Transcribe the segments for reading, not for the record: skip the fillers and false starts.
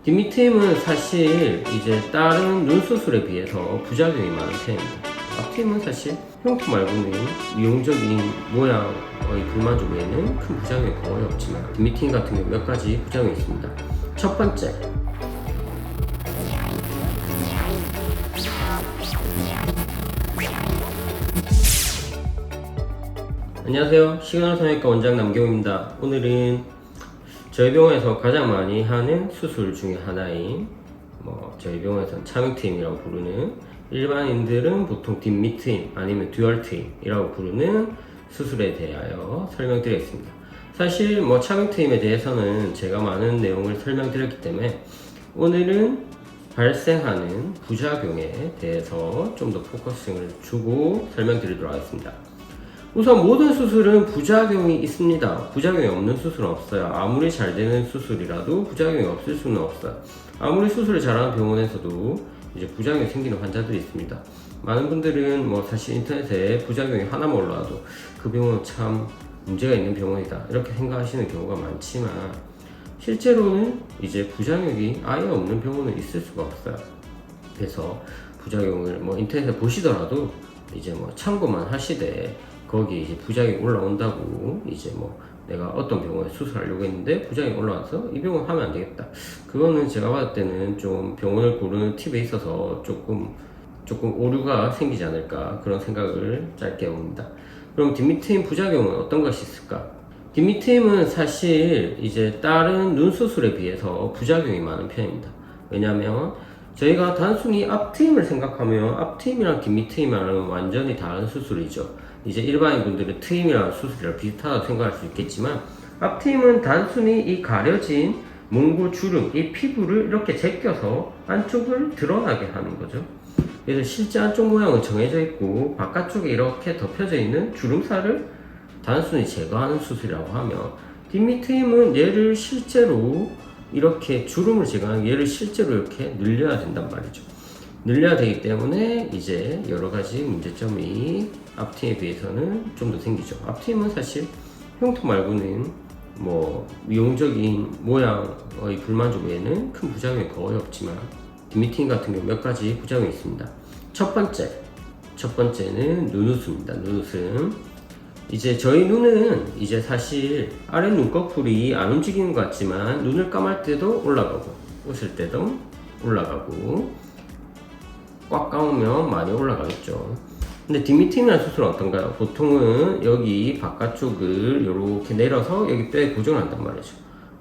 뒷밑트임은 사실 이제 다른 눈 수술에 비해서 부작용이 많은 편입니다. 앞트임은 사실 형태 말고는 미용적인 모양의 불만족 외에는 큰 부작용이 거의 없지만 뒷밑트임 같은 경우 몇 가지 부작용이 있습니다. 첫 번째, 안녕하세요. 시그널 성형외과 원장 남경우입니다. 오늘은 저희 병원에서 가장 많이 하는 수술 중에 하나인 저희 병원에서는 차명트임이라고 부르는, 일반인들은 보통 뒷밑트임 아니면 듀얼트임이라고 부르는 수술에 대하여 설명드리겠습니다. 사실 차명트임에 대해서는 제가 많은 내용을 설명드렸기 때문에 오늘은 발생하는 부작용에 대해서 좀 더 포커싱을 주고 설명드리도록 하겠습니다. 우선 모든 수술은 부작용이 있습니다. 부작용이 없는 수술은 없어요. 아무리 잘 되는 수술이라도 부작용이 없을 수는 없어요. 아무리 수술을 잘하는 병원에서도 이제 부작용이 생기는 환자들이 있습니다. 많은 분들은 사실 인터넷에 부작용이 하나만 올라와도 그 병원은 참 문제가 있는 병원이다 이렇게 생각하시는 경우가 많지만, 실제로는 이제 부작용이 아예 없는 병원은 있을 수가 없어요. 그래서 부작용을 인터넷에 보시더라도 이제 참고만 하시되, 거기 이제 부작용이 올라온다고 이제 내가 어떤 병원에 수술하려고 했는데 부작용이 올라와서 이 병원 하면 안 되겠다, 그거는 제가 봤을 때는 좀 병원을 고르는 팁에 있어서 조금 오류가 생기지 않을까, 그런 생각을 짧게 해봅니다. 그럼 뒷밑트임 부작용은 어떤 것이 있을까? 뒷밑트임은 사실 이제 다른 눈 수술에 비해서 부작용이 많은 편입니다. 왜냐하면 저희가 단순히 앞트임을 생각하면 앞트임이랑 뒷밑트임이랑은 완전히 다른 수술이죠. 이제 일반인 분들은 트임이랑 수술이랑 비슷하다고 생각할 수 있겠지만, 앞트임은 단순히 이 가려진 몽골 주름, 이 피부를 이렇게 제껴서 안쪽을 드러나게 하는 거죠. 그래서 실제 안쪽 모양은 정해져 있고 바깥쪽에 이렇게 덮여져 있는 주름살을 단순히 제거하는 수술이라고 하면, 뒷밑트임은 얘를 실제로 이렇게 주름을 제거하는, 얘를 실제로 이렇게 늘려야 된단 말이죠. 늘려야 되기 때문에 이제 여러 가지 문제점이 앞트임에 비해서는 좀 더 생기죠. 앞트임은 사실 형태 말고는 미용적인 모양의 불만족 외에는 큰 부작용이 거의 없지만, 뒷밑트임 같은 경우 몇 가지 부작용이 있습니다. 첫 번째는 눈웃음입니다. 눈웃음. 이제 저희 눈은 이제 사실 아래 눈꺼풀이 안 움직이는 것 같지만, 눈을 감을 때도 올라가고 웃을 때도 올라가고 꽉 감으면 많이 올라가겠죠. 근데 뒷밑트임이라는 수술은 어떤가요? 보통은 여기 바깥쪽을 이렇게 내려서 여기 뼈에 고정을 한단 말이죠.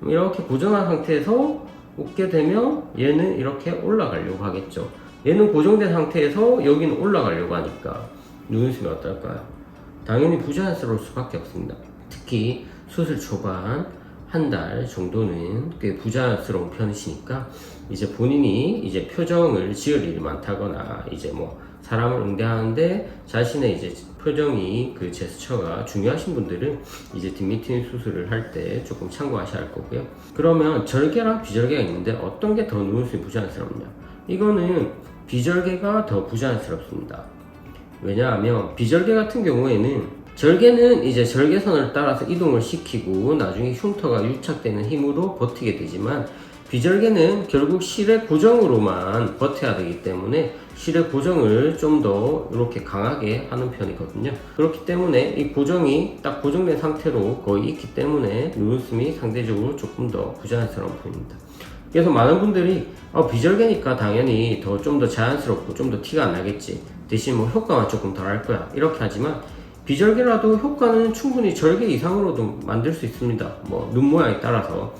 이렇게 고정한 상태에서 웃게 되면 얘는 이렇게 올라가려고 하겠죠. 얘는 고정된 상태에서 여기는 올라가려고 하니까 눈웃음이 어떨까요? 당연히 부자연스러울 수밖에 없습니다. 특히 수술 초반 한 달 정도는 꽤 부자연스러운 편이시니까, 이제 본인이 이제 표정을 지을 일이 많다거나 이제 사람을 응대하는데 자신의 이제 표정이, 그 제스처가 중요하신 분들은 이제 뒷밑트임 수술을 할 때 조금 참고하셔야 할 거고요. 그러면 절개랑 비절개가 있는데 어떤 게 더 눈웃음이 부자연스럽냐? 이거는 비절개가 더 부자연스럽습니다. 왜냐하면 비절개 같은 경우에는, 절개는 이제 절개선을 따라서 이동을 시키고 나중에 흉터가 유착되는 힘으로 버티게 되지만, 비절개는 결국 실의 고정으로만 버텨야 되기 때문에 실의 고정을 좀 더 이렇게 강하게 하는 편이거든요. 그렇기 때문에 이 고정이 딱 고정된 상태로 거의 있기 때문에 눈웃음이 상대적으로 조금 더 부자연스러운 편입니다. 그래서 많은 분들이 비절개니까 당연히 좀 더 자연스럽고 좀 더 티가 안 나겠지, 대신 효과만 조금 덜 할 거야 이렇게 하지만, 비절개라도 효과는 충분히 절개 이상으로도 만들 수 있습니다. 눈 모양에 따라서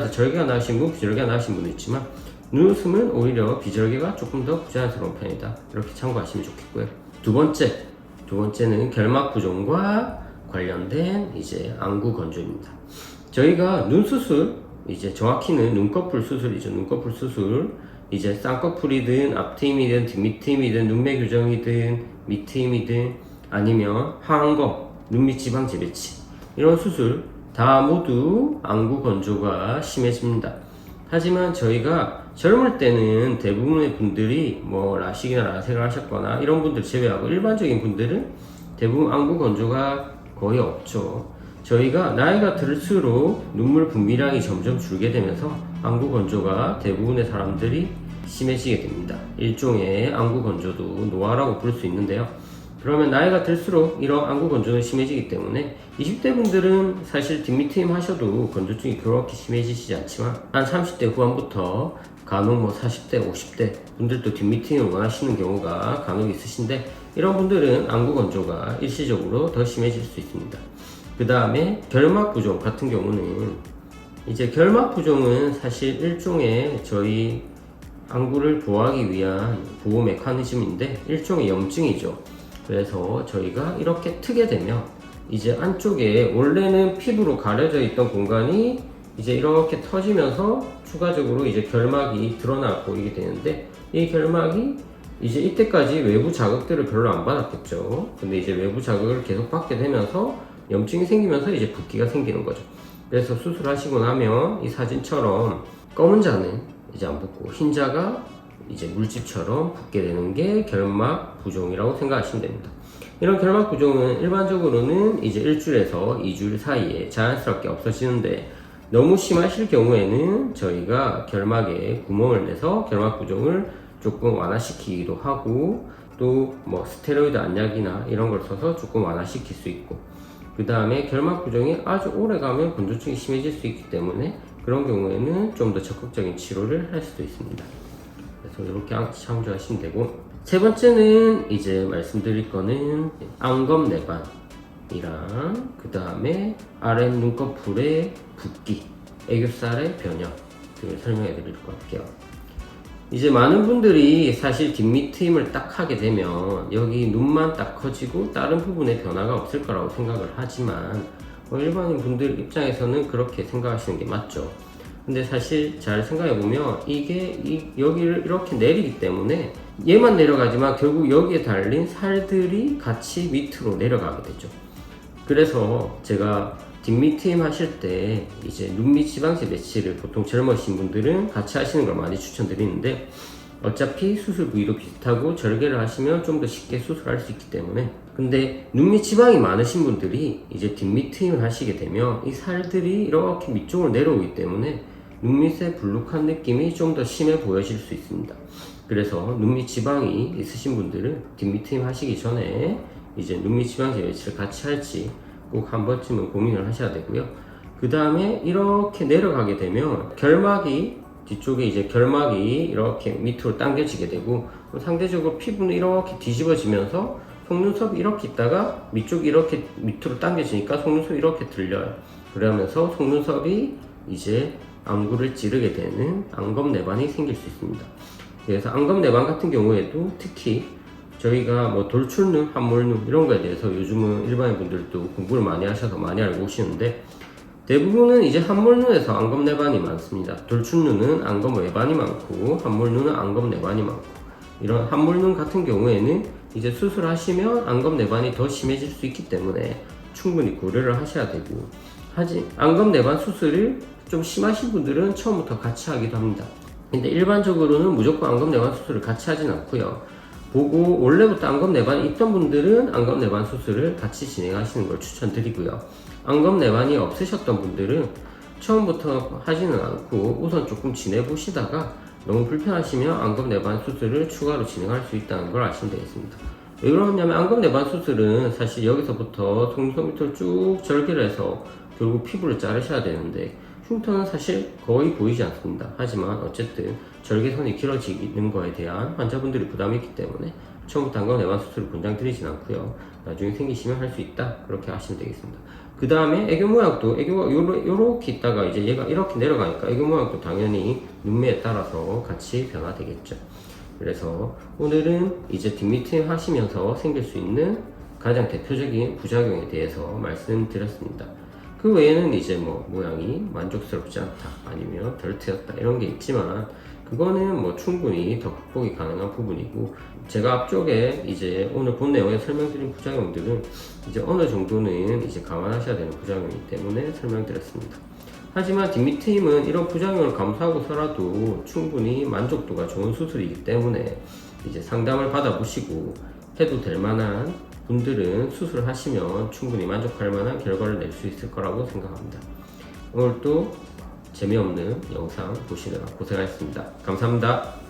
절개가 나으신 분, 비절개가 나으신 분도 있지만, 눈웃음은 오히려 비절개가 조금 더 부자연스러운 편이다, 이렇게 참고하시면 좋겠고요. 두 번째는 결막 부종과 관련된 이제 안구 건조입니다. 저희가 눈 수술, 이제 정확히는 눈꺼풀 수술이죠. 눈꺼풀 수술, 이제 쌍꺼풀이든 앞트임이든 뒷밑트임이든 눈매 교정이든 밑트임이든 아니면 하안검, 눈밑 지방 재배치, 이런 수술 다 모두 안구 건조가 심해집니다. 하지만 저희가 젊을 때는 대부분의 분들이 라식이나 라섹을 하셨거나 이런 분들 제외하고 일반적인 분들은 대부분 안구 건조가 거의 없죠. 저희가 나이가 들수록 눈물 분비량이 점점 줄게 되면서 안구 건조가 대부분의 사람들이 심해지게 됩니다. 일종의 안구 건조도 노화라고 부를 수 있는데요. 그러면 나이가 들수록 이런 안구 건조는 심해지기 때문에 20대 분들은 사실 뒷미트임 하셔도 건조증이 그렇게 심해지시지 않지만 한 30대 후반부터 간혹 40대, 50대 분들도 뒷미트임을 원하시는 경우가 간혹 있으신데 이런 분들은 안구 건조가 일시적으로 더 심해질 수 있습니다. 그 다음에 결막 부종 같은 경우는 이제 결막 부종은 사실 일종의 저희 안구를 보호하기 위한 보호 메커니즘인데 일종의 염증이죠. 그래서 저희가 이렇게 트게 되면 이제 안쪽에 원래는 피부로 가려져 있던 공간이 이제 이렇게 터지면서 추가적으로 이제 결막이 드러나 보이게 되는데 이 결막이 이제 이때까지 외부 자극들을 별로 안 받았겠죠. 근데 이제 외부 자극을 계속 받게 되면서 염증이 생기면서 이제 붓기가 생기는 거죠. 그래서 수술하시고 나면 이 사진처럼 검은 자는 이제 안 붓고 흰자가 이제 물집처럼 붓게 되는 게 결막 부종이라고 생각하시면 됩니다. 이런 결막 부종은 일반적으로는 이제 일주일에서 2주일 사이에 자연스럽게 없어지는데 너무 심하실 경우에는 저희가 결막에 구멍을 내서 결막 부종을 조금 완화시키기도 하고 또 뭐 스테로이드 안약이나 이런 걸 써서 조금 완화시킬 수 있고 그 다음에 결막 부종이 아주 오래 가면 건조증이 심해질 수 있기 때문에 그런 경우에는 좀 더 적극적인 치료를 할 수도 있습니다. 그래서 이렇게 참조하시면 되고 세 번째는 이제 말씀드릴 거는 안검내반이랑 그 다음에 아랫 눈꺼풀의 붓기, 애교살의 변형 등을 설명해 드릴 것 같아요. 이제 많은 분들이 사실 뒷미트임을 딱 하게 되면 여기 눈만 딱 커지고 다른 부분에 변화가 없을 거라고 생각을 하지만 일반인 분들 입장에서는 그렇게 생각하시는 게 맞죠. 근데 사실 잘 생각해 보면 이게 여기를 이렇게 내리기 때문에 얘만 내려가지만 결국 여기에 달린 살들이 같이 밑으로 내려가게 되죠. 그래서 제가 뒷미트임 하실 때 이제 눈밑 지방세 매치를 보통 젊으신 분들은 같이 하시는 걸 많이 추천드리는데 어차피 수술 부위도 비슷하고 절개를 하시면 좀 더 쉽게 수술할 수 있기 때문에 근데 눈밑 지방이 많으신 분들이 이제 뒷미트임을 하시게 되면 이 살들이 이렇게 밑쪽으로 내려오기 때문에 눈밑에 불룩한 느낌이 좀 더 심해 보여질 수 있습니다. 그래서 눈밑 지방이 있으신 분들은 뒷미트임 하시기 전에 이제 눈밑 지방세 매치를 같이 할지 꼭 한 번쯤은 고민을 하셔야 되고요. 그 다음에 이렇게 내려가게 되면 결막이 뒤쪽에 이제 결막이 이렇게 밑으로 당겨지게 되고 상대적으로 피부는 이렇게 뒤집어지면서 속눈썹이 이렇게 있다가 밑쪽이 이렇게 밑으로 당겨지니까 속눈썹이 이렇게 들려요. 그러면서 속눈썹이 이제 안구를 찌르게 되는 안검내반이 생길 수 있습니다. 그래서 안검내반 같은 경우에도 특히 저희가 뭐 돌출눈, 함몰눈 이런 거에 대해서 요즘은 일반인 분들도 공부를 많이 하셔서 많이 알고 오시는데 대부분은 이제 함몰눈에서 안검내반이 많습니다. 돌출눈은 안검외반이 많고 함몰눈은 안검내반이 많고 이런 함몰눈 같은 경우에는 이제 수술하시면 안검내반이 더 심해질 수 있기 때문에 충분히 고려를 하셔야 되고 안검내반 수술을 좀 심하신 분들은 처음부터 같이 하기도 합니다. 근데 일반적으로는 무조건 안검내반 수술을 같이 하진 않고요. 보고 원래부터 안검내반이 있던 분들은 안검내반 수술을 같이 진행하시는 걸 추천드리고요. 안검내반이 없으셨던 분들은 처음부터 하지는 않고 우선 조금 지내보시다가 너무 불편하시면 안검내반 수술을 추가로 진행할 수 있다는 걸 아시면 되겠습니다. 왜 그러냐면 안검내반 수술은 사실 여기서부터 속눈썹 밑으로 쭉 절개를 해서 결국 피부를 자르셔야 되는데 흉터는 사실 거의 보이지 않습니다. 하지만 어쨌든 절개선이 길어지는 거에 대한 환자분들이 부담이 있기 때문에 처음부터 안검내반 수술을 권장드리진 않고요. 나중에 생기시면 할 수 있다 그렇게 하시면 되겠습니다. 그 다음에 애교 모양도 애교가 요렇게 있다가 이제 얘가 이렇게 내려가니까 애교 모양도 당연히 눈매에 따라서 같이 변화되겠죠. 그래서 오늘은 이제 뒷미팅 하시면서 생길 수 있는 가장 대표적인 부작용에 대해서 말씀드렸습니다. 그 외에는 이제 뭐 모양이 만족스럽지 않다 아니면 덜 트였다 이런 게 있지만 그거는 뭐 충분히 더 극복이 가능한 부분이고 제가 앞쪽에 이제 오늘 본 내용에 설명드린 부작용들은 이제 어느 정도는 이제 감안하셔야 되는 부작용이기 때문에 설명드렸습니다. 하지만 뒷미트임은 이런 부작용을 감수하고서라도 충분히 만족도가 좋은 수술이기 때문에 이제 상담을 받아보시고 해도 될 만한 분들은 수술을 하시면 충분히 만족할 만한 결과를 낼 수 있을 거라고 생각합니다. 오늘도 재미없는 영상 보시느라 고생하셨습니다. 감사합니다.